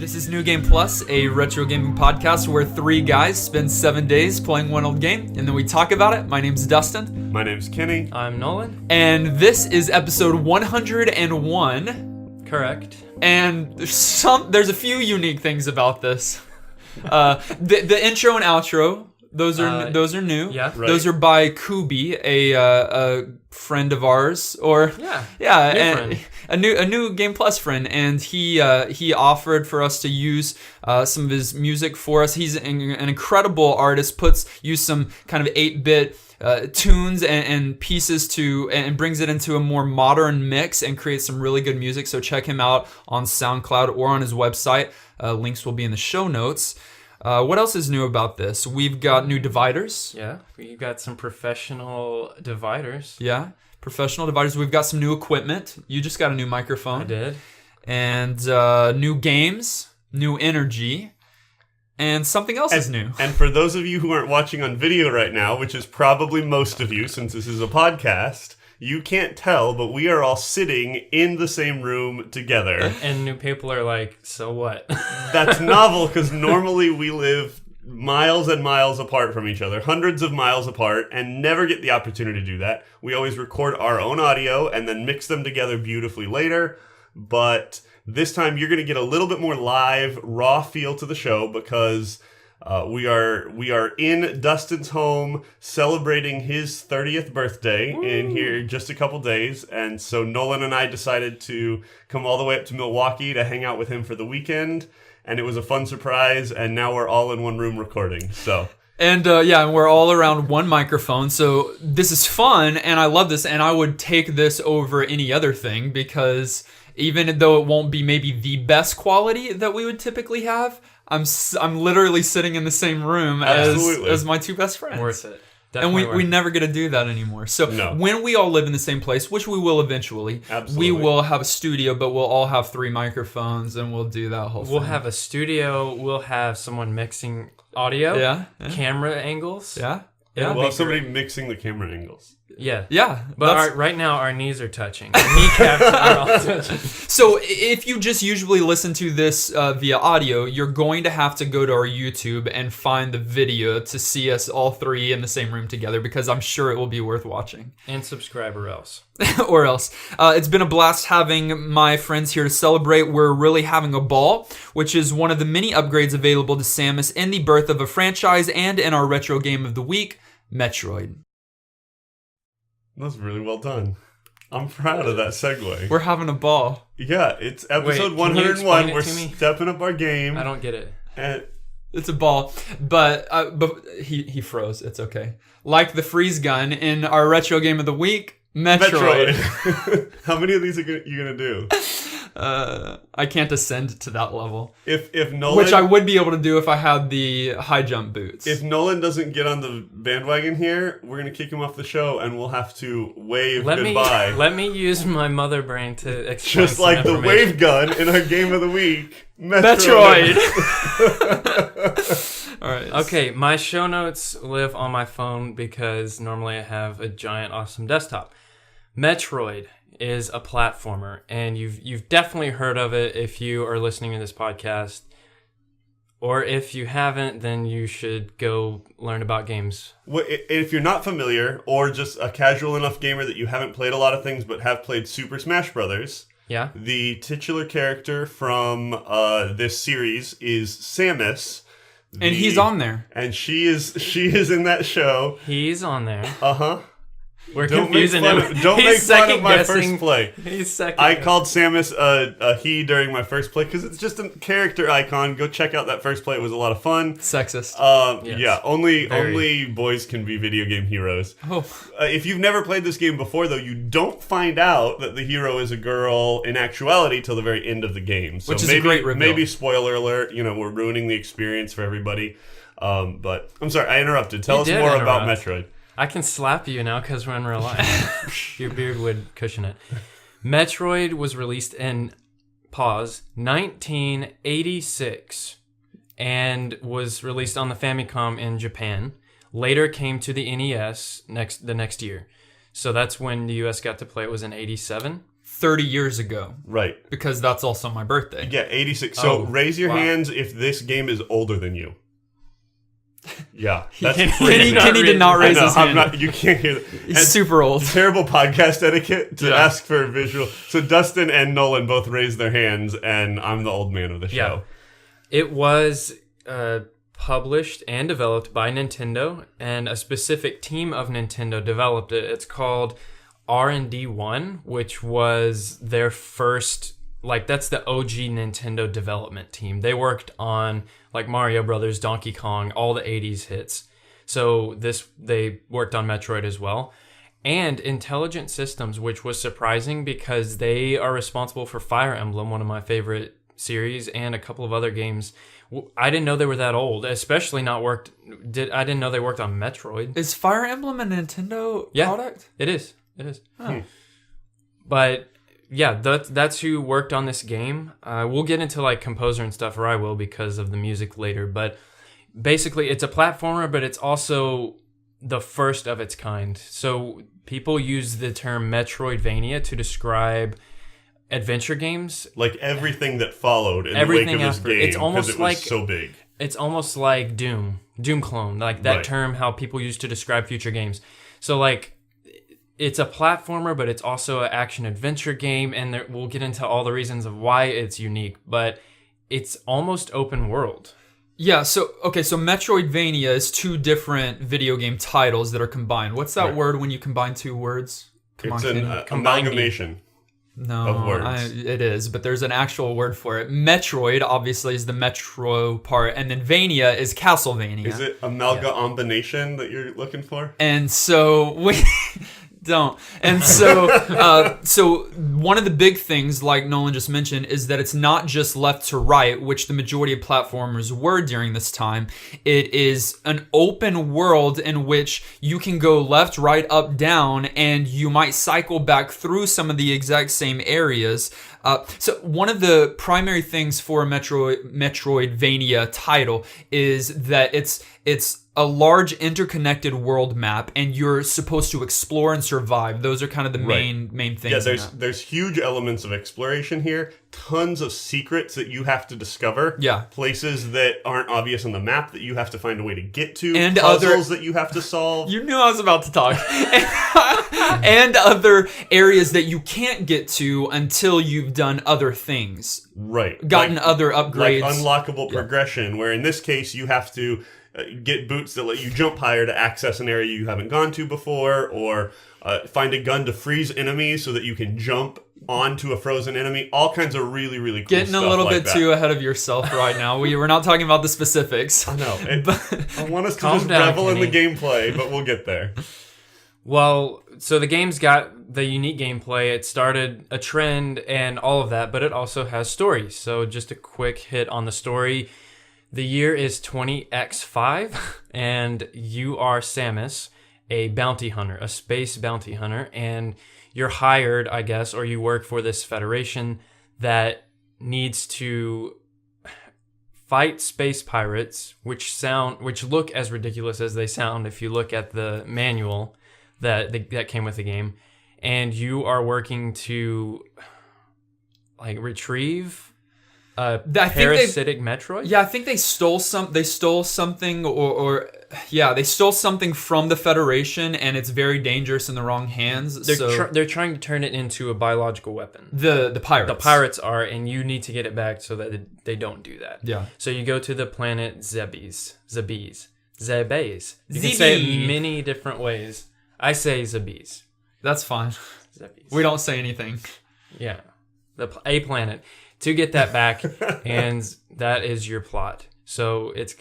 This is New Game Plus, a retro gaming podcast where three guys spend 7 days playing one old game, and then we talk about it. My name's Dustin. My name's Kenny. I'm Nolan. And this is episode 101. Correct. And there's a few unique things about this. The intro and outro, those are new. Yeah. Right. Those are by Kubi, a friend of ours, or friend. a new Game Plus friend, and he offered for us to use some of his music for us. He's an incredible artist. Use some kind of 8-bit tunes and pieces and brings it into a more modern mix and creates some really good music. So check him out on SoundCloud or on his website. Links will be in the show notes. What else is new about this? We've got new dividers. Yeah, we've got some professional dividers. Yeah, professional dividers. We've got some new equipment. You just got a new microphone. I did. And new games, new energy, and something else is new. And for those of you who aren't watching on video right now, which is probably most of you since this is a podcast, you can't tell, but we are all sitting in the same room together. And new people are like, so what? That's novel because normally we live miles and miles apart from each other, hundreds of miles apart, and never get the opportunity to do that. We always record our own audio and then mix them together beautifully later. But this time you're going to get a little bit more live, raw feel to the show because we are in Dustin's home celebrating his 30th birthday in here just a couple days. And so Nolan and I decided to come all the way up to Milwaukee to hang out with him for the weekend. And it was a fun surprise. And now we're all in one room recording. So... And and we're all around one microphone, so this is fun, and I love this, and I would take this over any other thing, because even though it won't be maybe the best quality that we would typically have, I'm literally sitting in the same room as my two best friends. Worth it. Definitely and we never get to do that anymore. So when we all live in the same place, which we will eventually, we will have a studio, but we'll all have 3 microphones, and we'll do that whole thing. We'll have a studio. We'll have someone mixing audio, camera angles. Yeah. We'll have somebody mixing the camera angles. Yeah. But right now, our knees are touching. Our kneecaps are all touching. So if you just usually listen to this via audio, you're going to have to go to our YouTube and find the video to see us all 3 in the same room together, because I'm sure it will be worth watching. And subscribe or else. Or else. It's been a blast having my friends here to celebrate. We're really having a ball, which is one of the many upgrades available to Samus in the birth of a franchise and in our retro game of the week, Metroid. That's really well done. I'm proud of that segue. We're having a ball. Yeah, it's episode 101. We're stepping up our game. I don't get it. And it's a ball, but he froze. It's okay. Like the freeze gun in our retro game of the week, Metroid. How many of these are you gonna do? I can't ascend to that level. If Nolan, which I would be able to do if I had the high jump boots. If Nolan doesn't get on the bandwagon here, we're gonna kick him off the show, and we'll have to wave goodbye. Let me use my mother brain to explain. Just like the wave gun in our game of the week, Metroid. All right. Okay, my show notes live on my phone because normally I have a giant, awesome desktop. Metroid is a platformer, and you've definitely heard of it if you are listening to this podcast, or if you haven't, then you should go learn about games. Well, if you're not familiar, or just a casual enough gamer that you haven't played a lot of things but have played Super Smash Brothers, the titular character from this series is Samus. And he's on there. And she is in that show. He's on there. Uh-huh. We're confusing him. Don't make fun of my first play. He's second. I called Samus a he during my first play because it's just a character icon. Go check out that first play. It was a lot of fun. Sexist. Yes. Yeah, only boys can be video game heroes. Oh. If you've never played this game before, though, you don't find out that the hero is a girl in actuality till the very end of the game. So which is a great reveal. Maybe spoiler alert. We're ruining the experience for everybody. But I'm sorry, I interrupted. Tell us more about Metroid. I can slap you now because we're in real life. Your beard would cushion it. Metroid was released in 1986 and was released on the Famicom in Japan. Later came to the NES the next year. So that's when the US got to play. It was in 87. 30 years ago. Right. Because that's also my birthday. Yeah, 86. So raise your hands if this game is older than you. Yeah, that's Kenny did not raise his hand. You can't hear that. He's super old. Terrible podcast etiquette to ask for a visual. So Dustin and Nolan both raised their hands, and I'm the old man of the show. It was published and developed by Nintendo, and a specific team of Nintendo developed it. It's called R&D 1, which was their first, like, that's the OG Nintendo development team. They worked on like Mario Brothers, Donkey Kong, all the 80s hits. So they worked on Metroid as well. And Intelligent Systems, which was surprising because they are responsible for Fire Emblem, one of my favorite series, and a couple of other games. I didn't know they were that old, especially I didn't know they worked on Metroid. Is Fire Emblem a Nintendo product? It is. It is. Oh. But yeah, that's who worked on this game. We'll get into like composer and stuff, or I will because of the music later. But basically, it's a platformer, but it's also the first of its kind. So people use the term Metroidvania to describe adventure games. Like everything that followed in the wake of this game, it's almost it was like so big. It's almost like Doom clone, like that term how people use to describe future games. So like, it's a platformer, but it's also an action-adventure game, and we'll get into all the reasons of why it's unique, but it's almost open world. Yeah, so Metroidvania is two different video game titles that are combined. What's that word when you combine two words? It's an amalgamation. Of words. It is, but there's an actual word for it. Metroid, obviously, is the Metro part, and then Vania is Castlevania. Is it amalgamation that you're looking for? And so we... Don't. And so so one of the big things, like Nolan just mentioned, is that it's not just left to right, which the majority of platformers were during this time. It is an open world in which you can go left, right, up, down, and you might cycle back through some of the exact same areas. So one of the primary things for a Metroidvania title is that it's a large interconnected world map, and you're supposed to explore and survive. Those are kind of the main things. Yeah, there's huge elements of exploration here. Tons of secrets that you have to discover. Yeah. Places that aren't obvious on the map that you have to find a way to get to. And puzzles that you have to solve. You knew I was about to talk. And other areas that you can't get to until you've done other things. Right. Gotten other upgrades. Like unlockable progression, where in this case you have to get boots that let you jump higher to access an area you haven't gone to before, or find a gun to freeze enemies so that you can jump onto a frozen enemy. All kinds of really, really cool Getting stuff. Getting a little like bit too ahead of yourself right now. We're not talking about the specifics. I know. I want us to just revel in the gameplay, but we'll get there. Well, so the game's got the unique gameplay. It started a trend and all of that, but it also has stories. So just a quick hit on the story. The year is 20X5, and you are Samus, a bounty hunter, a space bounty hunter, and you're hired, I guess, or you work for this federation that needs to fight space pirates, which look as ridiculous as they sound if you look at the manual that came with the game, and you are working to like retrieve parasitic Metroid? Yeah, I think they stole something, they stole something from the Federation, and it's very dangerous in the wrong hands. They're trying to turn it into a biological weapon. The pirates. The pirates are, and you need to get it back so that they don't do that. Yeah. So you go to the planet Zebes. You can say it many different ways. I say Zebes. That's fine. Zebes. We don't say anything. Yeah. A planet. To get that back, and that is your plot. So it's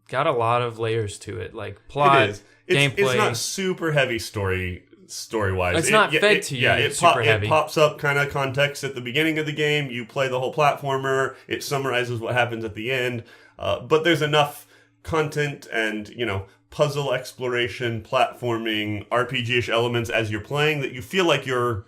got a lot of layers to it, like plot, gameplay. It's not super heavy story-wise. It's not fed to you. Yeah, it pops up kind of context at the beginning of the game. You play the whole platformer. It summarizes what happens at the end. But there's enough content and puzzle exploration, platforming, RPG-ish elements as you're playing that you feel like you're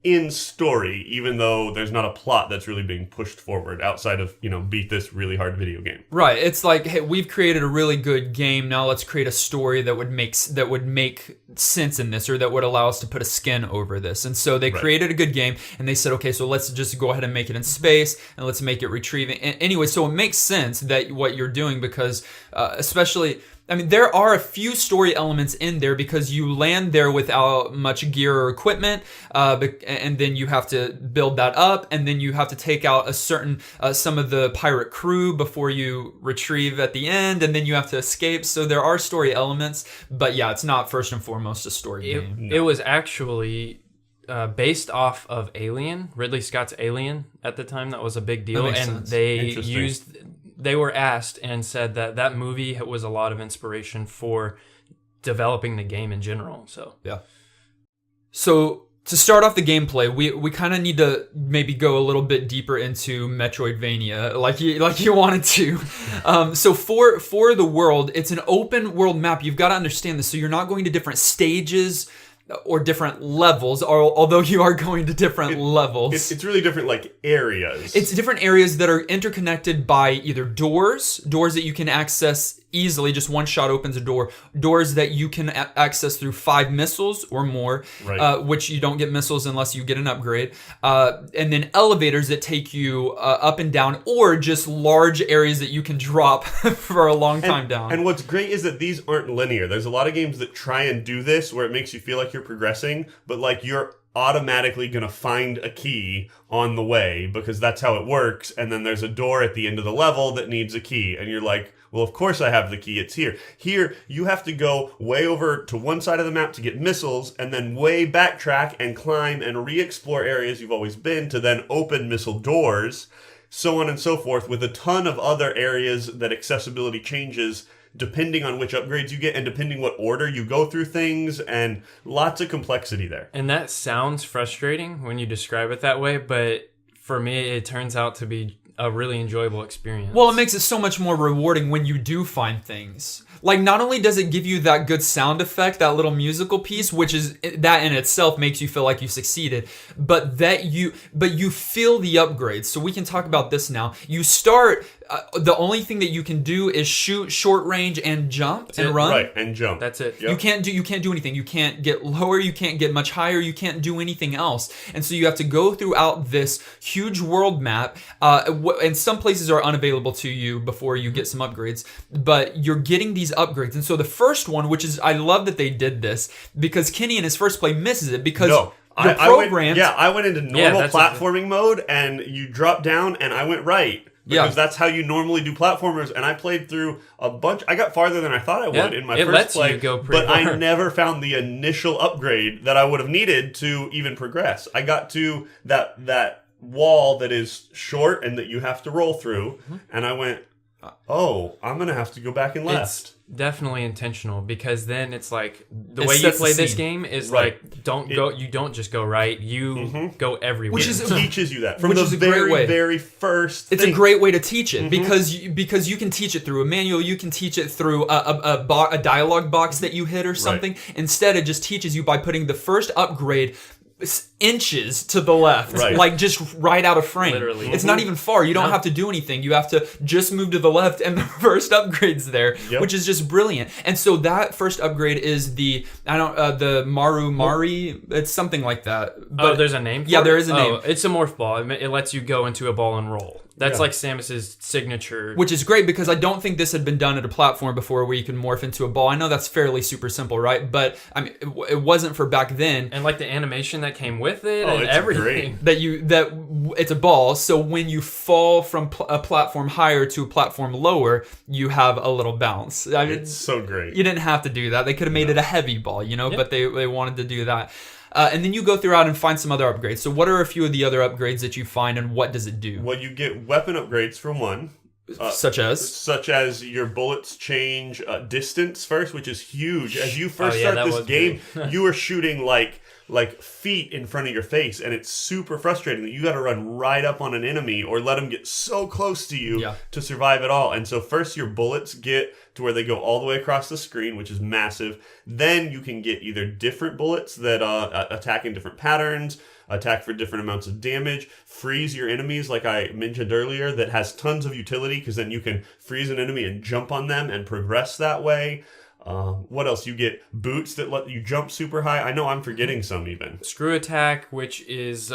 in story, even though there's not a plot that's really being pushed forward outside of, beat this really hard video game. Right. It's like, hey, we've created a really good game. Now let's create a story that would make sense in this, or that would allow us to put a skin over this. And so they created a good game, and they said, okay, so let's just go ahead and make it in space, and let's make it retrieving. And anyway, so it makes sense that what you're doing, because especially, I mean, there are a few story elements in there because you land there without much gear or equipment, and then you have to build that up, and then you have to take out some of the pirate crew before you retrieve at the end, and then you have to escape. So there are story elements, but yeah, it's not first and foremost a story game. It was actually based off of Alien, Ridley Scott's Alien at the time. That was a big deal, and sense. They were asked and said that movie was a lot of inspiration for developing the game in general. So yeah. So to start off the gameplay, we kind of need to maybe go a little bit deeper into Metroidvania, like you wanted to. So for the world, it's an open world map. You've got to understand this. So you're not going to different stages or different levels, although you are going to different levels. It's really different, like, areas. It's different areas that are interconnected by either doors that you can access easily, just one shot opens a door, doors that you can access through 5 missiles or more, which you don't get missiles unless you get an upgrade, and then elevators that take you up and down, or just large areas that you can drop for a long time down. And what's great is that these aren't linear. There's a lot of games that try and do this where it makes you feel like you're progressing, but like you're automatically going to find a key on the way because that's how it works, and then there's a door at the end of the level that needs a key, and you're like, well, of course I have the key, it's here. Here, you have to go way over to one side of the map to get missiles, and then way backtrack and climb and re-explore areas you've always been to then open missile doors, so on and so forth, with a ton of other areas that accessibility changes depending on which upgrades you get and depending what order you go through things, and lots of complexity there. And that sounds frustrating when you describe it that way, but for me, it turns out to be a really enjoyable experience. Well, it makes it so much more rewarding when you do find things. Like, not only does it give you that good sound effect, that little musical piece, which is that in itself makes you feel like you succeeded, but you feel the upgrades. So we can talk about this now. You start. The only thing that you can do is shoot short range and jump and run. Right, and jump. That's it. Yep. You can't do anything. You can't get lower. You can't get much higher. You can't do anything else. And so you have to go throughout this huge world map. And some places are unavailable to you before you get some upgrades. But you're getting these upgrades. And so the first one, which is, I love that they did this, because Kenny in his first play misses it because... No. I went into normal platforming mode, and you drop down, and I went right. Because that's how you normally do platformers, and I played through a bunch. I got farther than I thought I would in my first play, you go pretty but far. I never found the initial upgrade that I would have needed to even progress. I got to that wall that is short and that you have to roll through, and I went, oh, I'm going to have to go back and left. It's definitely intentional, because then it's like the way you play this game is like you don't just go right, you go everywhere. Which teaches you that from which the is a great way. very first It's thing. a great way to teach it because you can teach it through a manual, you can teach it through a dialogue box that you hit or something. Right. Instead, it just teaches you by putting the first upgrade inches to the left, like just right out of frame. Literally. It's not even far. You don't have to do anything. You have to just move to the left, and the first upgrade's there, which is just brilliant. And so that first upgrade is the Maru Mari. It's something like that. But there's a name for it? Yeah, there is a name. It's a morph ball. It lets you go into a ball and roll. That's like Samus's signature. Which is great, because I don't think this had been done at a platform before where you can morph into a ball. I know that's fairly super simple, right? But I mean, it wasn't for back then. And like the animation that came with it and everything. Great. That it's a ball, so when you fall from a platform higher to a platform lower, you have a little bounce. I mean, it's so great. You didn't have to do that. They could have made it a heavy ball, but they wanted to do that. And then you go throughout and find some other upgrades. So what are a few of the other upgrades that you find, and what does it do? Well, you get weapon upgrades for one. Such as your bullets change distance first, which is huge. As you first start this game, you are shooting like feet in front of your face, and it's super frustrating that you got to run right up on an enemy or let them get so close to you to survive at all. And so first your bullets get to where they go all the way across the screen, which is massive. Then you can get either different bullets that attack in different patterns, attack for different amounts of damage, freeze your enemies, like I mentioned earlier, that has tons of utility because then you can freeze an enemy and jump on them and progress that way. What else? You get boots that let you jump super high. I know I'm forgetting some even. Screw attack, which is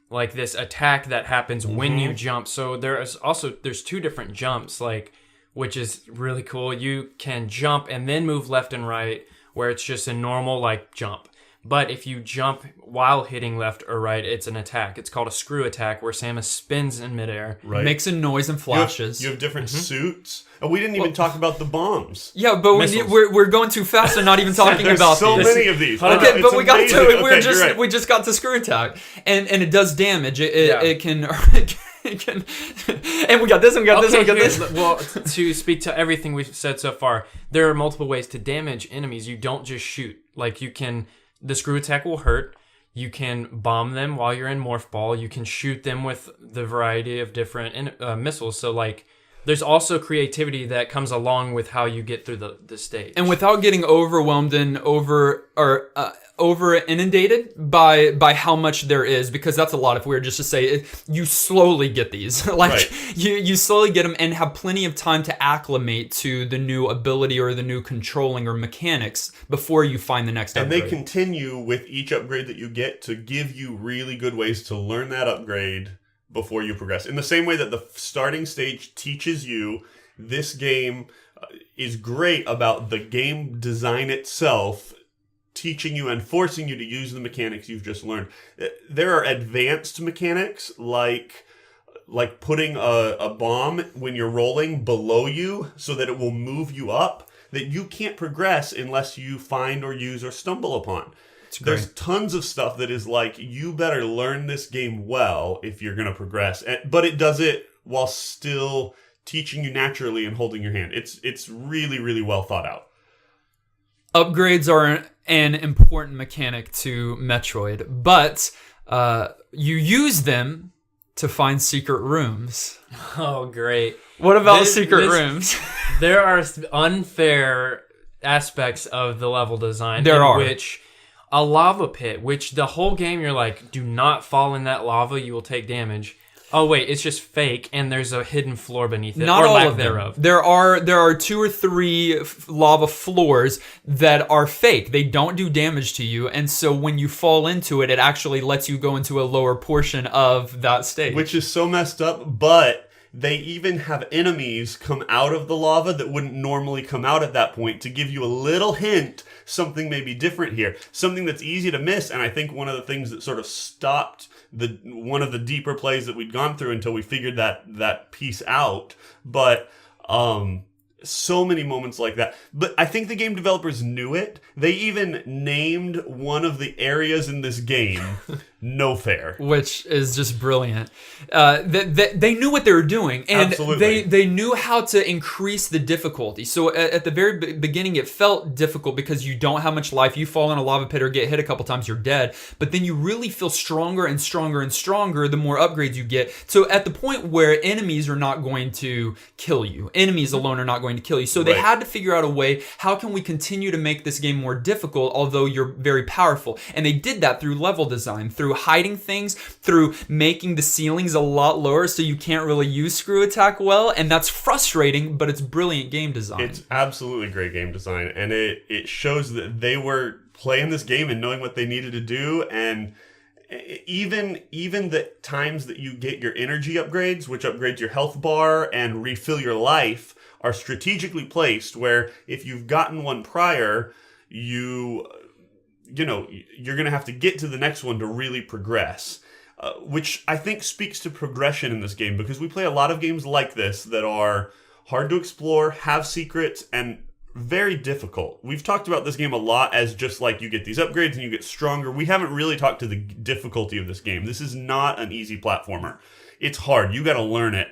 like this attack that happens when you jump. So there's 2 different jumps, like, which is really cool. You can jump and then move left and right, where it's just a normal like jump. But if you jump while hitting left or right, it's an attack. It's called a screw attack, where Samus spins in midair. Right. Makes a noise and flashes. You have different suits. And we didn't even talk about the bombs. Yeah, but we're going too fast and not even talking about so these. many of these. Okay, but we got to it. Right. We just got to screw attack, and it does damage. It can. And we got this, and we got this, and we got this. Well, to speak to everything we've said so far, there are multiple ways to damage enemies. You don't just shoot. Like, you can... The screw attack will hurt. You can bomb them while you're in Morph Ball. You can shoot them with the variety of different missiles. So, like, there's also creativity that comes along with how you get through the stage. And without getting overwhelmed and over inundated by how much there is, because that's a lot. If we were just to say you slowly get these, like right. you slowly get them and have plenty of time to acclimate to the new ability or the new controlling or mechanics before you find the next upgrade. And they continue with each upgrade that you get to give you really good ways to learn that upgrade before you progress. In the same way that the starting stage teaches you, this game is great about the game design itself, teaching you and forcing you to use the mechanics you've just learned. There are advanced mechanics like putting a bomb when you're rolling below you so that it will move you up, that you can't progress unless you find or use or stumble upon. There's tons of stuff that is like, you better learn this game well if you're going to progress. But it does it while still teaching you naturally and holding your hand. It's really, really well thought out. Upgrades are an important mechanic to Metroid, but you use them to find secret rooms. Oh, great. What about secret rooms? There are unfair aspects of the level design. Which a lava pit, which the whole game you're like, do not fall in that lava, you will take damage. Oh wait, it's just fake, and there's a hidden floor beneath it. Not or all lack of them. thereof. There are 2 or 3 lava floors that are fake. They don't do damage to you, and so when you fall into it, it actually lets you go into a lower portion of that stage. Which is so messed up, but they even have enemies come out of the lava that wouldn't normally come out at that point to give you a little hint something may be different here. Something that's easy to miss, and I think one of the things that sort of stopped one of the deeper plays that we'd gone through until we figured that piece out. But so many moments like that. But I think the game developers knew it. They even named one of the areas in this game No Fair, which is just brilliant. They knew what they were doing, and Absolutely. they knew how to increase the difficulty. So at the very beginning, it felt difficult because you don't have much life. You fall in a lava pit or get hit a couple times, you're dead. But then you really feel stronger and stronger and stronger the more upgrades you get. So at the point where enemies are not going to kill you, enemies alone are not going to kill you. So they had to figure out a way, how can we continue to make this game more difficult, although you're very powerful? And they did that through level design, through hiding things, through making the ceilings a lot lower so you can't really use screw attack well. And that's frustrating, but it's brilliant game design. It's absolutely great game design. And it shows that they were playing this game and knowing what they needed to do. And even the times that you get your energy upgrades, which upgrades your health bar and refill your life, are strategically placed where if you've gotten one prior, you're going to have to get to the next one to really progress, which I think speaks to progression in this game, because we play a lot of games like this that are hard to explore, have secrets, and very difficult. We've talked about this game a lot as just like you get these upgrades and you get stronger. We haven't really talked to the difficulty of this game. This is not an easy platformer. It's hard. You got to learn it.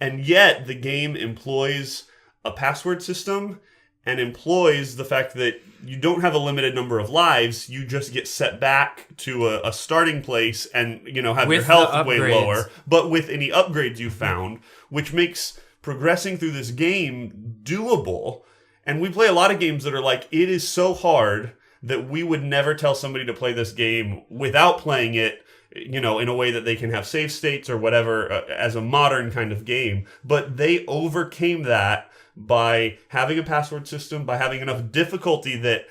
And yet the game employs a password system and employs the fact that you don't have a limited number of lives. You just get set back to a starting place and, have with your health way upgrades. lower, but with any upgrades you found, which makes progressing through this game doable. And we play a lot of games that are like, it is so hard that we would never tell somebody to play this game without playing it, in a way that they can have save states or whatever as a modern kind of game. But they overcame that by having a password system, by having enough difficulty that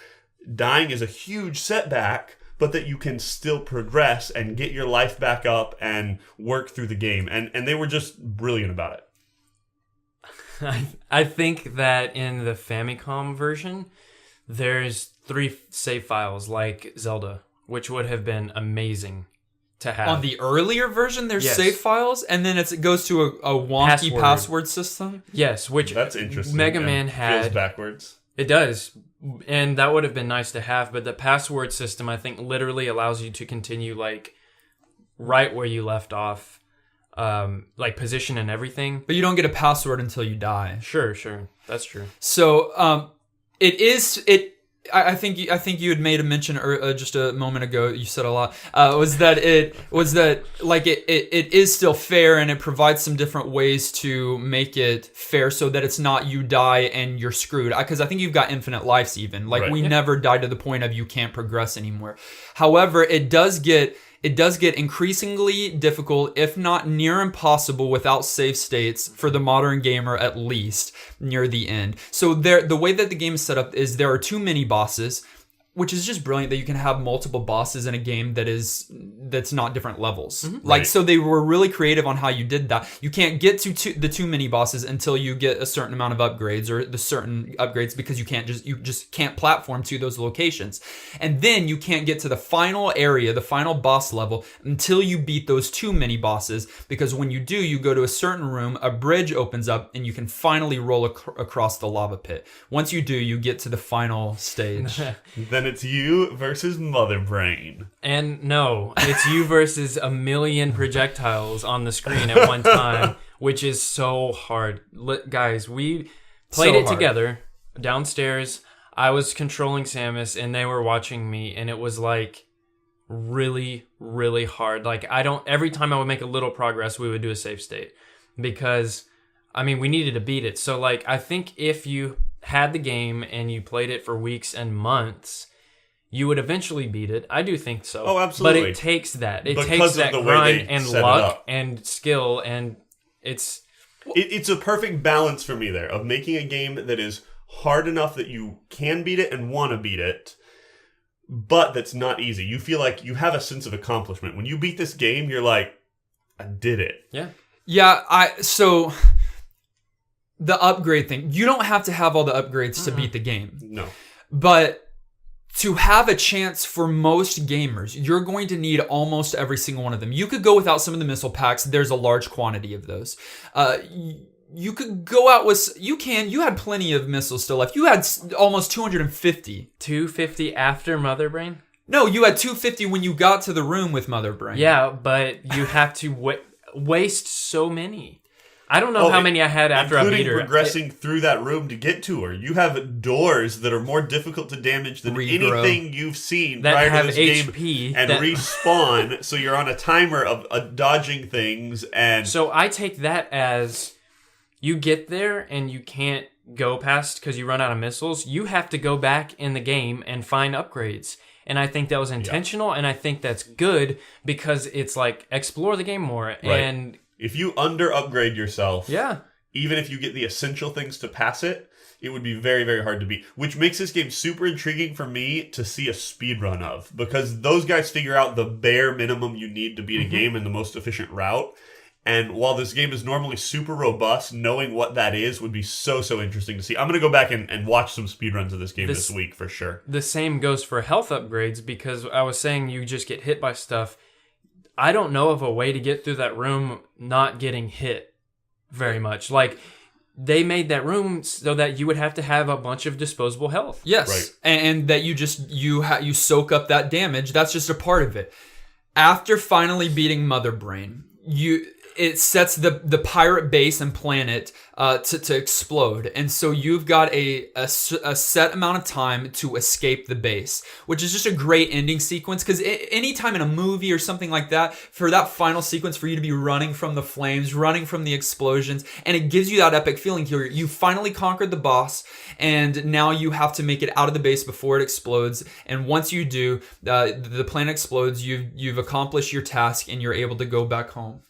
dying is a huge setback, but that you can still progress and get your life back up and work through the game. And they were just brilliant about it. I think that in the Famicom version, there's 3 save files like Zelda, which would have been amazing to have. On the earlier version, there's Yes. save files, and then it goes to a wonky password system. Yes, which That's interesting. Mega and Man had. feels backwards. It does. And that would have been nice to have, but the password system, I think, literally allows you to continue, like, right where you left off, like, position and everything. But you don't get a password until you die. Sure. That's true. So, I think you had made a mention just a moment ago. You said a lot. It is still fair, and it provides some different ways to make it fair so that it's not you die and you're screwed. Because I think you've got infinite lives even. Like Right. we never died to the point of you can't progress anymore. However, it does get increasingly difficult, if not near impossible, without save states for the modern gamer, at least near the end. So the way that the game is set up is there are 2 mini bosses, which is just brilliant that you can have multiple bosses in a game that's not different levels. Right. So they were really creative on how you did that. You can't get to the 2 mini bosses until you get a certain amount of upgrades, or the certain upgrades, because you just can't platform to those locations. And then you can't get to the final area, the final boss level, until you beat those 2 mini bosses, because when you do, you go to a certain room, a bridge opens up, and you can finally roll across the lava pit. Once you do, you get to the final stage. Then it's you versus Mother Brain. And no, it's you versus a million projectiles on the screen at one time, which is so hard. Guys, we played it together downstairs. I was controlling Samus, and they were watching me, and it was like really, really hard. Like every time I would make a little progress, we would do a save state, because we needed to beat it. So like, I think if you had the game and you played it for weeks and months, you would eventually beat it. I do think so. Oh, absolutely. But it takes that. It Because takes of that the way grind they and set it luck up. and skill, and it's It's a perfect balance for me there of making a game that is hard enough that you can beat it and want to beat it, but that's not easy. You feel like you have a sense of accomplishment. When you beat this game, you're like, I did it. Yeah, so the upgrade thing, you don't have to have all the upgrades to beat the game. No. But to have a chance for most gamers, you're going to need almost every single one of them. You could go without some of the missile packs. There's a large quantity of those. You could go out with... You had plenty of missiles still left. You had almost 250. 250 after Mother Brain? No, you had 250 when you got to the room with Mother Brain. Yeah, but you have to waste so many. I don't know how many I had after I beat including her. progressing through that room to get to her. You have doors that are more difficult to damage than Regrow. anything you've seen That prior have to this HP game, and that- respawn. So you're on a timer of dodging things, and So I take that as you get there and you can't go past because you run out of missiles. You have to go back in the game and find upgrades. And I think that was intentional, and I think that's good because it's like explore the game more. Right. And if you under upgrade yourself, yeah, even if you get the essential things to pass it, it would be very, very hard to beat. Which makes this game super intriguing for me to see a speed run of, because those guys figure out the bare minimum you need to beat a game in the most efficient route. And while this game is normally super robust, knowing what that is would be so interesting to see. I'm going to go back and watch some speedruns of this game this week for sure. The same goes for health upgrades, because I was saying you just get hit by stuff. I don't know of a way to get through that room not getting hit very much. Like, they made that room so that you would have to have a bunch of disposable health. Yes, Right. and that you soak up that damage. That's just a part of it. After finally beating Mother Brain, it sets the pirate base and planet to explode, and so you've got a set amount of time to escape the base, which is just a great ending sequence. Because anytime in a movie or something like that, for that final sequence, for you to be running from the flames, running from the explosions, and it gives you that epic feeling here. You finally conquered the boss, and now you have to make it out of the base before it explodes. And once you do, the planet explodes. You've accomplished your task, and you're able to go back home.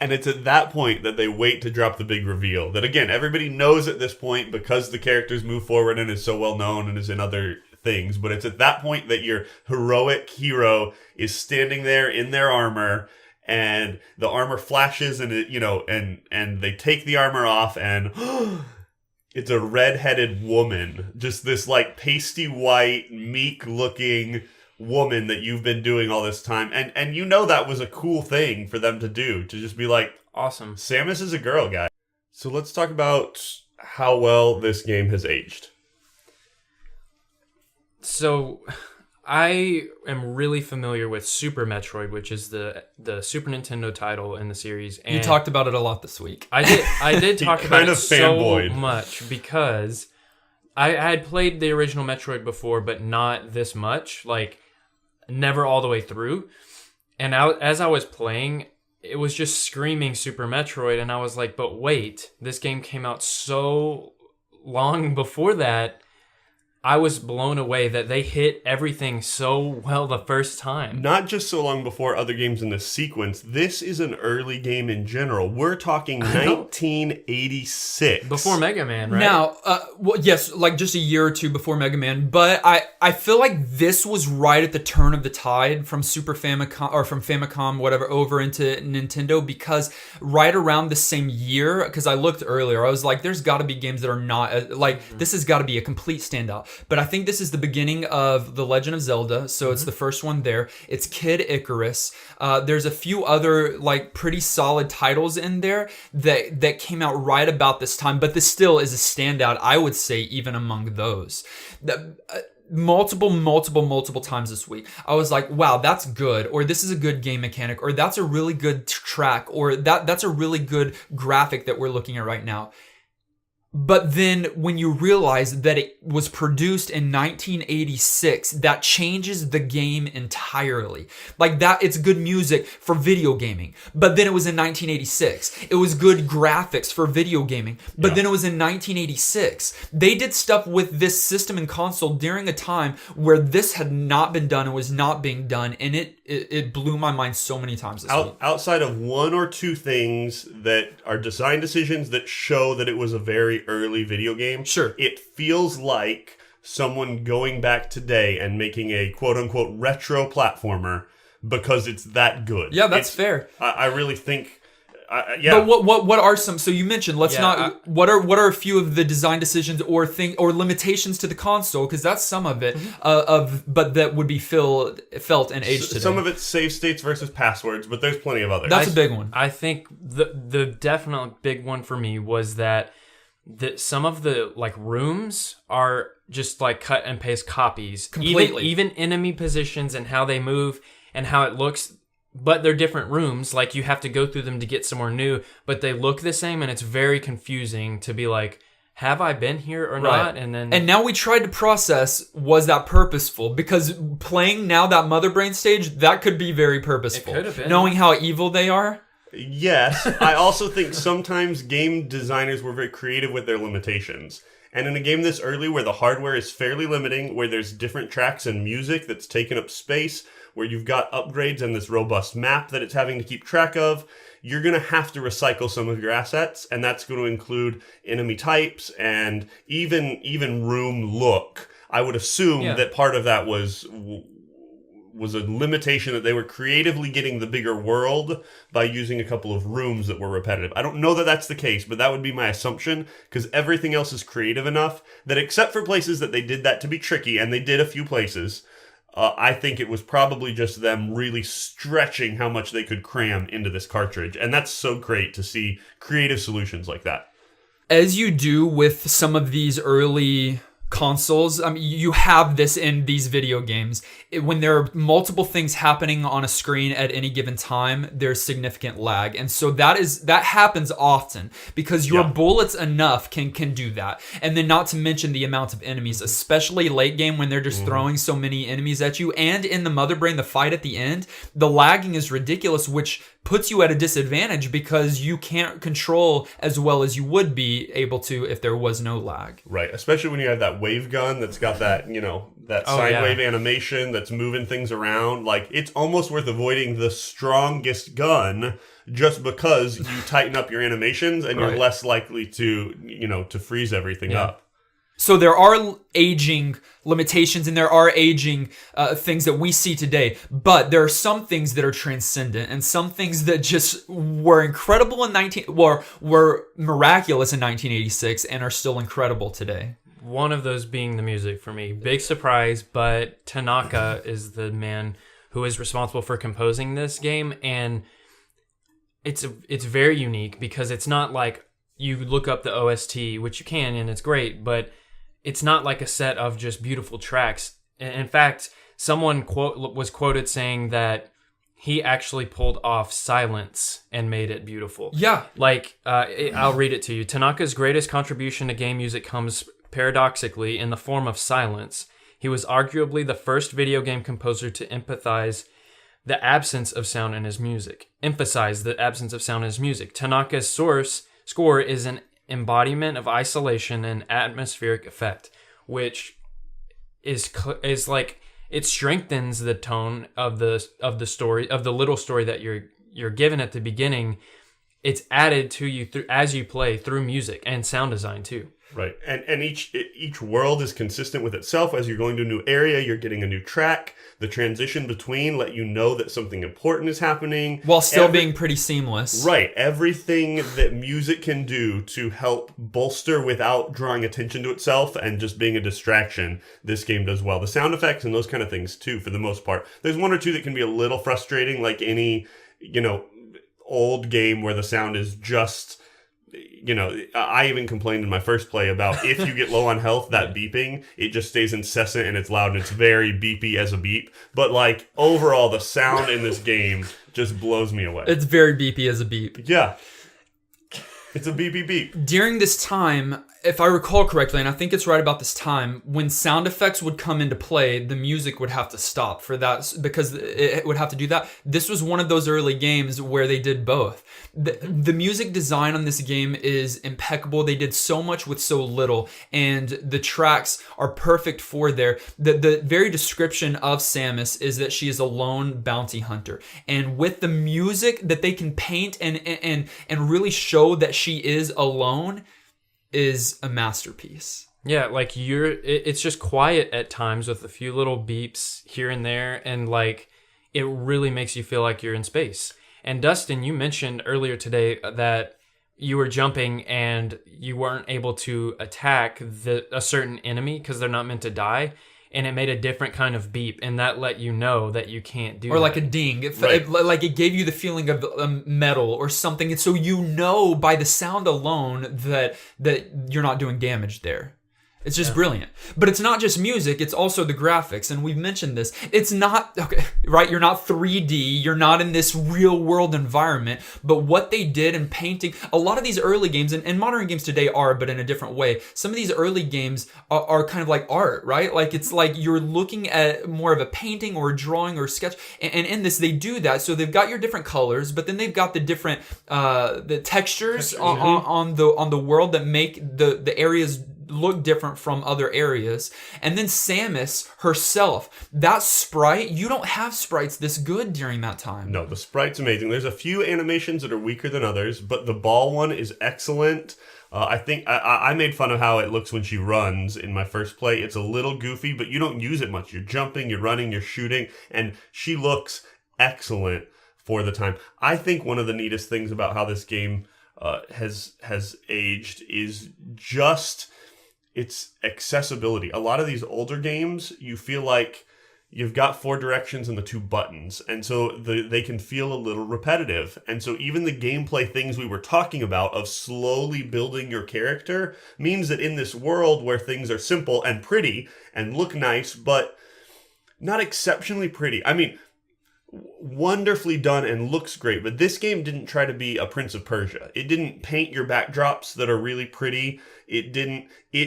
And it's at that point that they wait to drop the big reveal. That, again, everybody knows at this point because the characters move forward and is so well known and is in other things. But it's at that point that your heroic hero is standing there in their armor, and the armor flashes, and and they take the armor off, and it's a red-headed woman. Just this, like, pasty white, meek-looking woman that you've been doing all this time, and that was a cool thing for them to do, to just be like, awesome, Samus is a girl, guy. So let's talk about how well this game has aged. So I am really familiar with Super Metroid, which is the Super Nintendo title in the series, and you talked about it a lot this week. I did talk about it so fanboyed. much because I had played the original Metroid before, but not this much, like never all the way through. And as I was playing, it was just screaming Super Metroid, and I was like, but wait, this game came out so long before that. I was blown away that they hit everything so well the first time. Not just so long before other games in this sequence. This is an early game in general. We're talking 1986. Before Mega Man, right? Now, yes, like just a year or two before Mega Man. But I feel like this was right at the turn of the tide from Super Famicom, or from Famicom, whatever, over into Nintendo. Because right around the same year, because I looked earlier, I was like, there's got to be games that are not, this has got to be a complete standout. But I think this is the beginning of The Legend of Zelda, so it's the first one there. It's Kid Icarus. There's a few other like pretty solid titles in there that came out right about this time, but this still is a standout, I would say, even among those. Multiple times this week, I was like, wow, that's good, or this is a good game mechanic, or that's a really good track, or that's a really good graphic that we're looking at right now. But then when you realize that it was produced in 1986, that changes the game entirely. Like that, it's good music for video gaming. But then it was in 1986. It was good graphics for video gaming. But then it was in 1986. They did stuff with this system and console during a time where this had not been done and was not being done. And it blew my mind so many times this week. Outside of one or two things that are design decisions that show that it was a very early video game, sure, it feels like someone going back today and making a quote-unquote retro platformer because it's that good. Yeah, that's fair. I really think... yeah. But what are some? So you mentioned what are a few of the design decisions or limitations to the console, because that's some of it but that would be felt and aged today. Some of it's save states versus passwords, but there's plenty of others. That's a big one. I think the definite big one for me was that some of the like rooms are just like cut and paste copies. Completely. Even enemy positions and how they move and how it looks. But they're different rooms, like you have to go through them to get somewhere new, but they look the same, and it's very confusing to be like, have I been here or not? And now we tried to process, was that purposeful? Because playing now that Mother Brain stage, that could be very purposeful. It could have been. Knowing how evil they are. Yes, I also think sometimes game designers were very creative with their limitations. And in a game this early where the hardware is fairly limiting, where there's different tracks and music that's taking up space, where you've got upgrades and this robust map that it's having to keep track of, you're going to have to recycle some of your assets, and that's going to include enemy types and even room look. I would assume that part of that was a limitation, that they were creatively getting the bigger world by using a couple of rooms that were repetitive. I don't know that that's the case, but that would be my assumption, because everything else is creative enough that except for places that they did that to be tricky, and they did a few places, I think it was probably just them really stretching how much they could cram into this cartridge. And that's so great to see creative solutions like that. As you do with some of these early consoles, you have this in these video games. When there are multiple things happening on a screen at any given time, there's significant lag. And so that happens often because your bullets enough can do that. And then not to mention the amount of enemies, especially late game when they're just throwing so many enemies at you. And in the Mother Brain, the fight at the end, the lagging is ridiculous, which puts you at a disadvantage because you can't control as well as you would be able to if there was no lag. Right, especially when you have that wave gun that's got that, that sine wave animation that's moving things around. Like, it's almost worth avoiding the strongest gun just because you tighten up your animations and you're less likely to, to freeze everything up. So there are aging limitations and there are aging things that we see today, but there are some things that are transcendent and some things that just were incredible were miraculous in 1986 and are still incredible today. One of those being the music for me. Big surprise, but Tanaka is the man who is responsible for composing this game, and it's very unique because it's not like you look up the OST, which you can and it's great, but it's not like a set of just beautiful tracks. In fact, someone was quoted saying that he actually pulled off silence and made it beautiful. Yeah. Like, I'll read it to you. Tanaka's greatest contribution to game music comes paradoxically in the form of silence. He was arguably the first video game composer to emphasize the absence of sound in his music. Tanaka's score is an embodiment of isolation and atmospheric effect, which is like, it strengthens the tone of the story, of the little story that you're given at the beginning. It's added to you as you play through music and sound design too. Right, and each world is consistent with itself. As you're going to a new area, you're getting a new track. The transition between let you know that something important is happening. While still being pretty seamless. Right, everything that music can do to help bolster without drawing attention to itself and just being a distraction, this game does well. The sound effects and those kind of things too, for the most part. There's one or two that can be a little frustrating, like any, old game where the sound is just... I even complained in my first play about if you get low on health, that beeping, it just stays incessant and it's loud and it's very beepy as a beep. But like overall, the sound in this game just blows me away. It's very beepy as a beep. Yeah. It's a beep beep beep. During this time, if I recall correctly, and I think it's right about this time, when sound effects would come into play, the music would have to stop for that because it would have to do that. This was one of those early games where they did both. The music design on this game is impeccable. They did so much with so little, and the tracks are perfect for there. The very description of Samus is that she is a lone bounty hunter, and with the music that they can paint and really show that she is alone is a masterpiece. Yeah, like it's just quiet at times with a few little beeps here and there, and like it really makes you feel like you're in space. And Dustin, you mentioned earlier today that you were jumping and you weren't able to attack a certain enemy because they're not meant to die. And it made a different kind of beep, and that let you know that you can't do that. Or like a ding. Like it gave you the feeling of metal or something. And so you know by the sound alone that you're not doing damage there. It's just brilliant. But it's not just music, it's also the graphics. And we've mentioned this. It's not, okay, right? You're not 3D. You're not in this real world environment. But what they did in painting, a lot of these early games, and modern games today are, but in a different way. Some of these early games are kind of like art, right? Like it's like you're looking at more of a painting or a drawing or a sketch. And in this, they do that. So they've got your different colors, but then they've got the different the textures on the world that make the areas look different from other areas. And then Samus herself, that sprite, you don't have sprites this good during that time. No, the sprite's amazing. There's a few animations that are weaker than others, but the ball one is excellent. I think I made fun of how it looks when she runs in my first play. It's a little goofy, but you don't use it much. You're jumping, you're running, you're shooting, and she looks excellent for the time. I think one of the neatest things about how this game has aged is just its accessibility. A lot of these older games, you feel like, you've got 4 directions and the 2 buttons, and so they can feel a little repetitive. And so even the gameplay things we were talking about of slowly building your character means that in this world where things are simple and pretty and look nice, but not exceptionally pretty. I mean, wonderfully done and looks great, but this game didn't try to be a Prince of Persia. It didn't paint your backdrops that are really pretty. It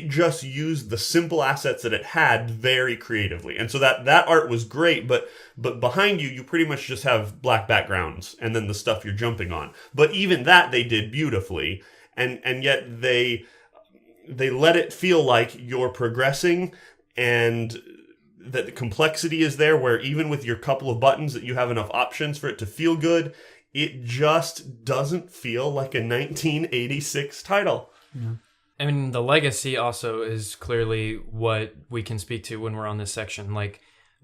just used the simple assets that it had very creatively. And so that art was great, but behind you pretty much just have black backgrounds and then the stuff you're jumping on. But even that they did beautifully, and yet they let it feel like you're progressing, and that the complexity is there, where even with your couple of buttons that you have enough options for it to feel good, it just doesn't feel like a 1986 title. Yeah. I mean, the legacy also is clearly what we can speak to when we're on this section. Like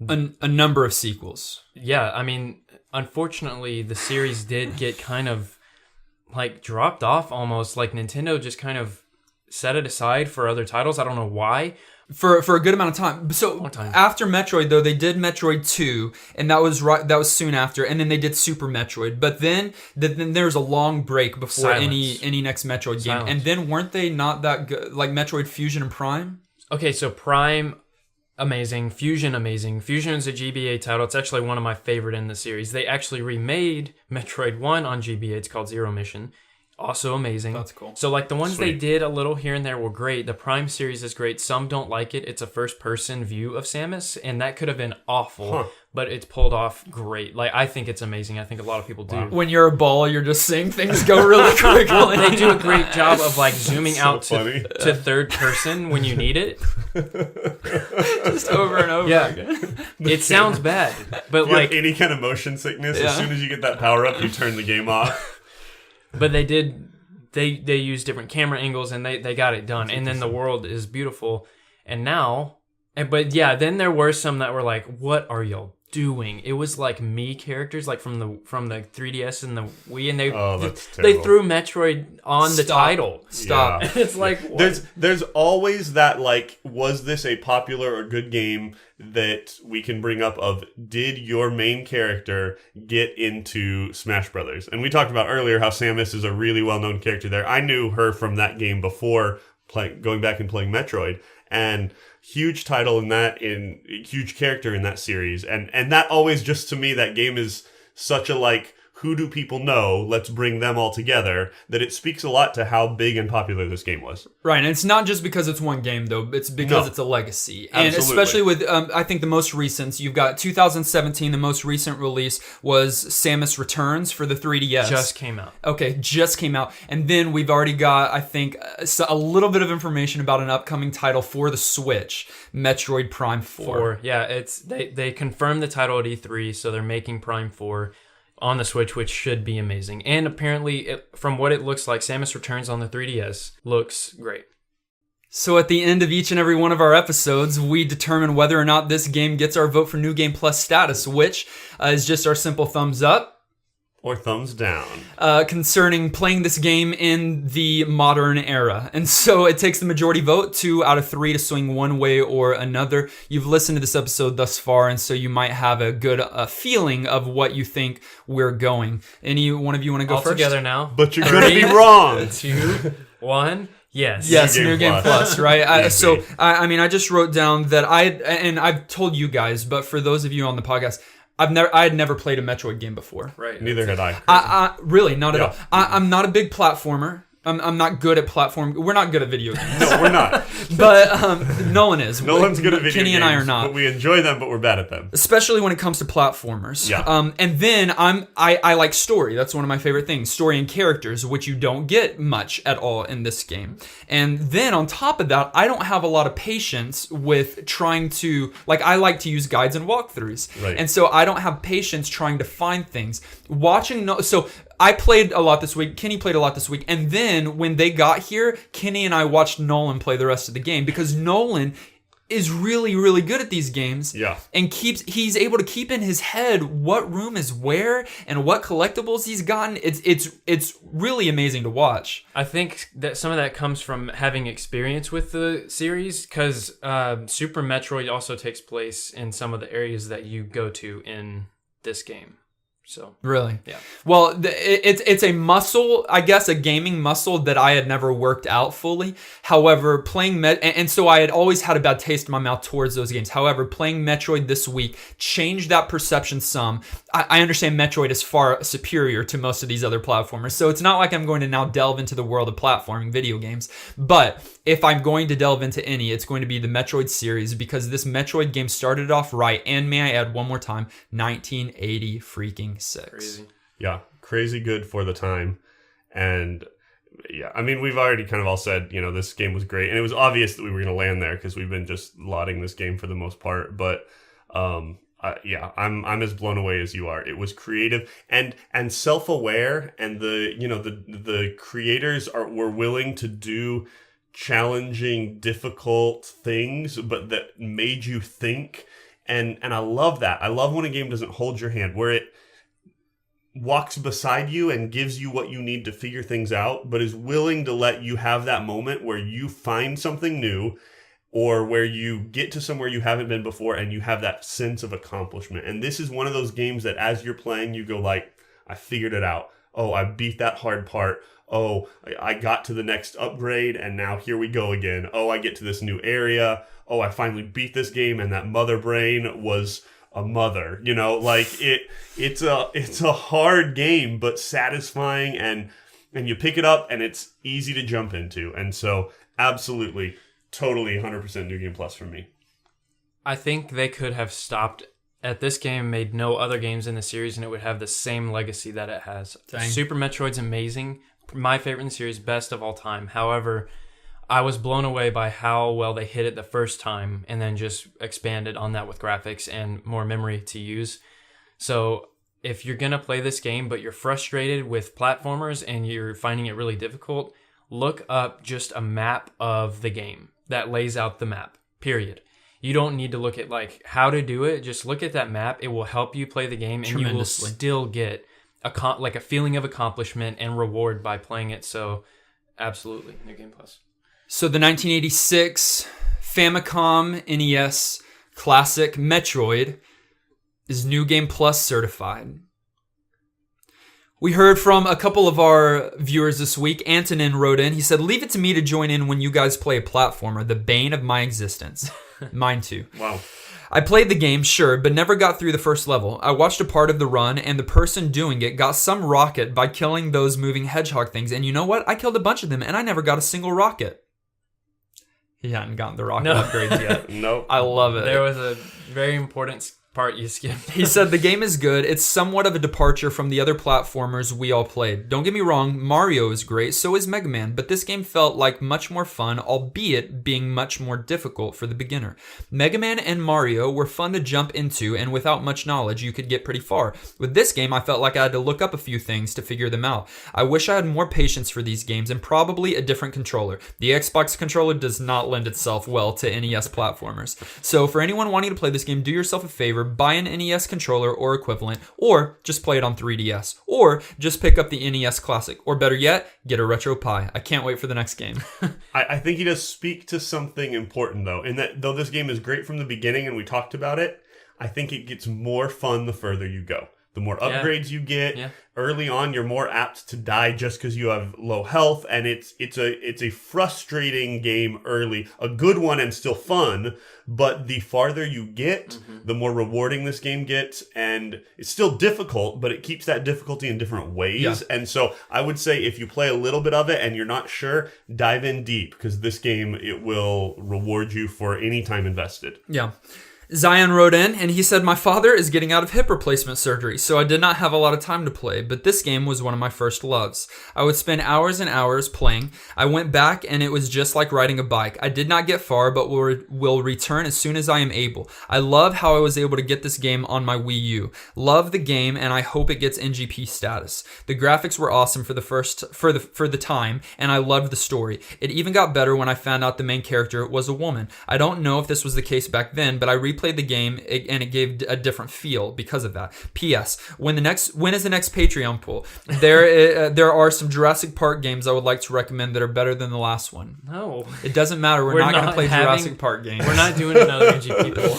a number of sequels. Yeah, I mean, unfortunately, the series did get kind of like dropped off almost. Like Nintendo just kind of set it aside for other titles. I don't know why. For a good amount of time. So after Metroid, though, they did Metroid 2, and that was soon after, and then they did Super Metroid. But then there was a long break before any next Metroid game. And then weren't they not that good? Like Metroid Fusion and Prime? Okay, so Prime, amazing. Fusion, amazing. Fusion is a GBA title. It's actually one of my favorite in the series. They actually remade Metroid 1 on GBA. It's called Zero Mission. Also amazing. That's cool. So like the ones they did a little here and there were great. The Prime series is great. Some don't like it. It's a first-person view of Samus, and that could have been awful, but it's pulled off great. Like, I think it's amazing. I think a lot of people do. Wow. When you're a ball, you're just seeing things go really quickly. They do a great job of like zooming out to third person when you need it. Just over and over again. It sounds bad, but if you like have any kind of motion sickness, as soon as you get that power up, you turn the game off. But they use different camera angles, and they got it done. And then the world is beautiful. And now, but yeah, then there were some that were like, what are y'all doing? It was like Mii characters, like from the 3DS and the Wii, and they threw Metroid on the title. Stop. Yeah. It's like, what? There's always that, like, was this a popular or good game that we can bring up of, did your main character get into Smash Brothers? And we talked about earlier how Samus is a really well-known character there. I knew her from that game before going back and playing Metroid, and huge title in that, huge character in that series, and that always, just to me, that game is such a, like, who do people know? Let's bring them all together. That it speaks a lot to how big and popular this game was. Right, and it's not just because it's one game, though. It's because it's a legacy. Absolutely. And especially with, I think the most recent, you've got 2017, the most recent release was Samus Returns for the 3DS. Just came out. Okay, just came out. And then we've already got, I think, a little bit of information about an upcoming title for the Switch, Metroid Prime 4. Yeah, they confirmed the title at E3, so they're making Prime 4 on the Switch, which should be amazing. And apparently, from what it looks like, Samus Returns on the 3DS looks great. So at the end of each and every one of our episodes, we determine whether or not this game gets our vote for New Game Plus status, which is just our simple thumbs up or thumbs down concerning playing this game in the modern era. And so it takes the majority vote, 2 out of 3, to swing one way or another. You've listened to this episode thus far, and so you might have a good feeling of what you think we're going. Any one of you want to go all first? Together now. But you're going to be wrong. 2, 1. Yes, New Game Plus, right? I just wrote down that I've told you guys, but for those of you on the podcast, I had never played a Metroid game before. Right. Neither had I. Really, not at all. I'm not a big platformer. I'm not good at platform. We're not good at video games. No, we're not. But Nolan is. Nolan's good at video Kenny games. and I are not. But we enjoy them, but we're bad at them. Especially when it comes to platformers. Yeah. And then I like story. That's one of my favorite things. Story and characters, which you don't get much at all in this game. And then on top of that, I don't have a lot of patience with trying to, like, I like to use guides and walkthroughs. Right. And so I don't have patience trying to find things. So I played a lot this week. Kenny played a lot this week. And then when they got here, Kenny and I watched Nolan play the rest of the game, because Nolan is really, really good at these games. Yeah. And he's able to keep in his head what room is where and what collectibles he's gotten. It's really amazing to watch. I think that some of that comes from having experience with the series, because Super Metroid also takes place in some of the areas that you go to in this game. So really, yeah. Well, it's a muscle, I guess, a gaming muscle that I had never worked out fully. However, playing and so I had always had a bad taste in my mouth towards those games. However, playing Metroid this week changed that perception some. I understand Metroid is far superior to most of these other platformers, so it's not like I'm going to now delve into the world of platforming video games. But if I'm going to delve into any, it's going to be the Metroid series, because this Metroid game started off right. And may I add one more time, 1980 freaking 6. Crazy. Yeah, crazy good for the time. And yeah, I mean, we've already kind of all said, this game was great. And it was obvious that we were going to land there because we've been just lauding this game for the most part. But I'm as blown away as you are. It was creative and self-aware, and the creators were willing to do challenging, difficult things, but that made you think. And I love that. I love when a game doesn't hold your hand, where it walks beside you and gives you what you need to figure things out, but is willing to let you have that moment where you find something new, or where you get to somewhere you haven't been before and you have that sense of accomplishment. And this is one of those games that as you're playing, you go like, I figured it out. Oh, I beat that hard part. Oh, I got to the next upgrade and now here we go again. Oh, I get to this new area. Oh, I finally beat this game and that mother brain was a mother. It's a hard game, but satisfying, and you pick it up and it's easy to jump into. And so absolutely, totally 100% New Game Plus for me. I think they could have stopped at this game, made no other games in the series, and it would have the same legacy that it has. Dang. Super Metroid's amazing. My favorite in the series, best of all time. However, I was blown away by how well they hit it the first time and then just expanded on that with graphics and more memory to use. So if you're going to play this game but you're frustrated with platformers and you're finding it really difficult, look up just a map of the game that lays out the map, period. You don't need to look at how to do it. Just look at that map. It will help you play the game, and you will still get a feeling of accomplishment and reward by playing it. So absolutely, New Game Plus. So the 1986 Famicom NES classic Metroid is New Game Plus certified. We heard from a couple of our viewers this week. Antonin wrote in. He said, leave it to me to join in when you guys play a platformer, the bane of my existence. Mine too. Wow. I played the game, sure, but never got through the first level. I watched a part of the run, and the person doing it got some rocket by killing those moving hedgehog things. And you know what? I killed a bunch of them, and I never got a single rocket. He hadn't gotten the rocket upgrades yet. Nope. I love it. There was a very important part you skipped. He said the game is good. It's somewhat of a departure from the other platformers we all played. Don't get me wrong, Mario is great, so is Mega Man, but this game felt like much more fun, albeit being much more difficult for the beginner. Mega Man and Mario were fun to jump into, and without much knowledge, you could get pretty far. With this game, I felt like I had to look up a few things to figure them out. I wish I had more patience for these games and probably a different controller. The Xbox controller does not lend itself well to NES platformers. So for anyone wanting to play this game, do yourself a favor, buy an NES controller or equivalent, or just play it on 3DS, or just pick up the NES Classic, or better yet, get a Retro Pi. I can't wait for the next game. I think he does speak to something important, though, in that though this game is great from the beginning and we talked about it, I think it gets more fun the further you go. The more upgrades you get, early on, you're more apt to die just because you have low health, and it's a frustrating game early, a good one and still fun. But the farther you get, the more rewarding this game gets, and it's still difficult, but it keeps that difficulty in different ways. Yeah. And so I would say if you play a little bit of it and you're not sure, dive in deep, because this game, it will reward you for any time invested. Yeah. Zion wrote in and he said, my father is getting out of hip replacement surgery, so I did not have a lot of time to play, but this game was one of my first loves. I would spend hours and hours playing. I went back and it was just like riding a bike. I did not get far, but will return as soon as I am able. I love how I was able to get this game on my Wii U. Love the game and I hope it gets NGP status. The graphics were awesome for the time, and I loved the story. It even got better when I found out the main character was a woman. I don't know if this was the case back then, but I replayed the game and it gave a different feel because of that. P.S. When is the next Patreon pool? There are some Jurassic Park games I would like to recommend that are better than the last one. No, it doesn't matter. We're not going to play Jurassic Park games. We're not doing another NGP pool.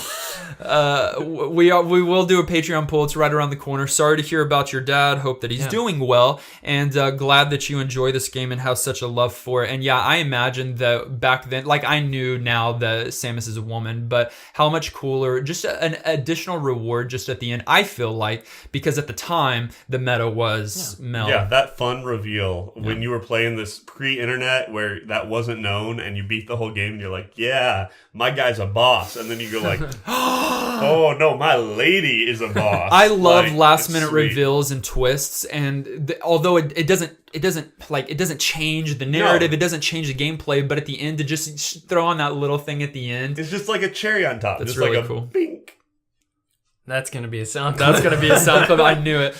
We will do a Patreon poll. It's right around the corner. Sorry to hear about your dad. Hope that he's doing well, and glad that you enjoy this game and have such a love for it. And yeah, I imagine that back then, like I knew now that Samus is a woman, but how much cooler, just an additional reward just at the end, I feel like, because at the time the meta was Mel. Yeah, that fun reveal when you were playing this pre-internet where that wasn't known and you beat the whole game and you're like, yeah, my guy's a boss, and then you go like, oh no, my lady is a boss. I love last minute reveals and twists, and although it doesn't change the narrative, it doesn't change the gameplay, but at the end to just throw on that little thing at the end, it's just like a cherry on top. That's just really like a cool. Bink. That's gonna be a sound clip. That's gonna be a sound clip. I knew it.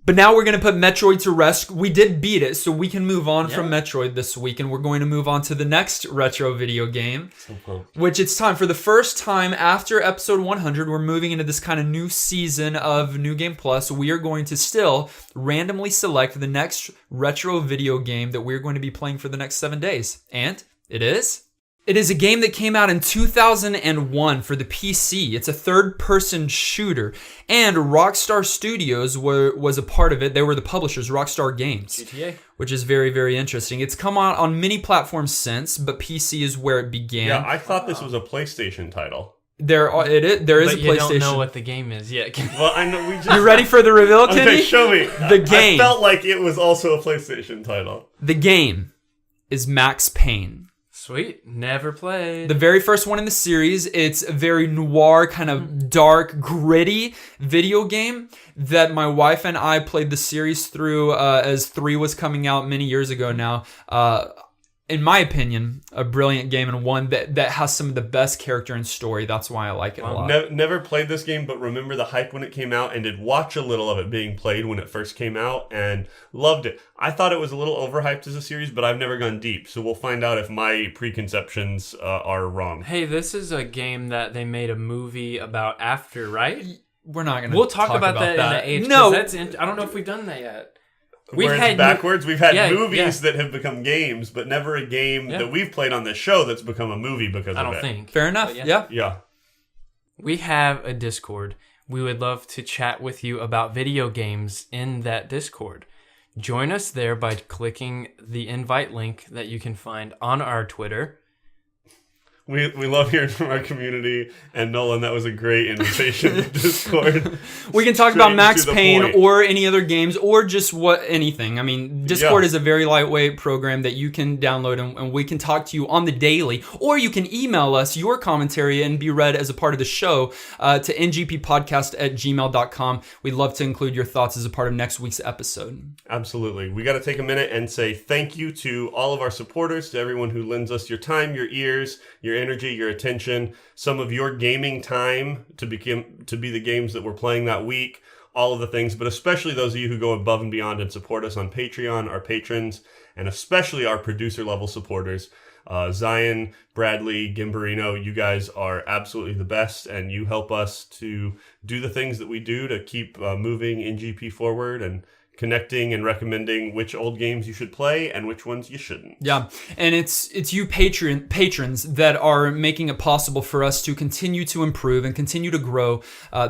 But now we're going to put Metroid to rest. We did beat it, so we can move on from Metroid this week, and we're going to move on to the next retro video game, which it's time. For the first time after episode 100, we're moving into this kind of new season of New Game Plus. We are going to still randomly select the next retro video game that we're going to be playing for the next 7 days. And it is... It is a game that came out in 2001 for the PC. It's a third-person shooter, and Rockstar Studios was a part of it. They were the publishers, Rockstar Games. GTA. Which is very, very interesting. It's come out on many platforms since, but PC is where it began. Yeah, I thought this was a PlayStation title. There is but a PlayStation. You don't know what the game is yet. Well, I know we just... You ready for the reveal, Kenny? Okay, show me. The game. I felt like it was also a PlayStation title. The game is Max Payne. Sweet. Never played. The very first one in the series. It's a very noir, kind of dark, gritty video game that my wife and I played the series through as 3 was coming out many years ago now. In my opinion, a brilliant game, and one that has some of the best character and story. That's why I like it a lot. Never played this game, but remember the hype when it came out, and did watch a little of it being played when it first came out, and loved it. I thought it was a little overhyped as a series, but I've never gone deep, so we'll find out if my preconceptions are wrong. Hey, this is a game that they made a movie about after, right? We're not going to We'll talk about that in the age. No. I don't know if we've done that yet. We've had backwards. We've had movies that have become games, but never a game that we've played on this show that's become a movie because of it. I don't think. Fair enough. Yeah. We have a Discord. We would love to chat with you about video games in that Discord. Join us there by clicking the invite link that you can find on our Twitter. We love hearing from our community, and Nolan, that was a great invitation to Discord. We can talk about Max Payne or any other games or just anything. I mean, Discord is a very lightweight program that you can download, and we can talk to you on the daily, or you can email us your commentary and be read as a part of the show to ngppodcast@gmail.com. We'd love to include your thoughts as a part of next week's episode. Absolutely. We got to take a minute and say thank you to all of our supporters, to everyone who lends us your time, your ears, your energy, your attention, some of your gaming time to be the games that we're playing that week, all of the things, but especially those of you who go above and beyond and support us on Patreon, our patrons, and especially our producer level supporters. Zion, Bradley, Gimberino, you guys are absolutely the best, and you help us to do the things that we do to keep moving NGP forward and connecting and recommending which old games you should play and which ones you shouldn't. Yeah, and it's you patrons that are making it possible for us to continue to improve and continue to grow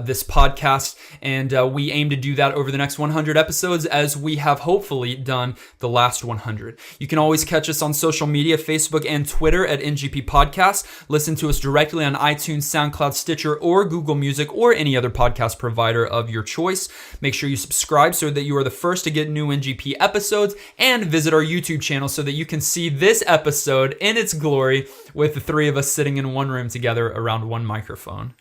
this podcast, and we aim to do that over the next 100 episodes, as we have hopefully done the last 100. You can always catch us on social media, Facebook and Twitter at NGP Podcast. Listen to us directly on iTunes, SoundCloud, Stitcher, or Google Music, or any other podcast provider of your choice. Make sure you subscribe so that you are the first to get new NGP episodes, and visit our YouTube channel so that you can see this episode in its glory with the three of us sitting in one room together around one microphone.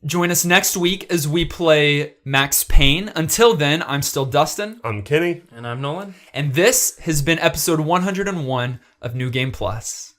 Join us next week as we play Max Payne. Until then, I'm still Dustin. I'm Kenny. And I'm Nolan. And this has been episode 101 of New Game Plus.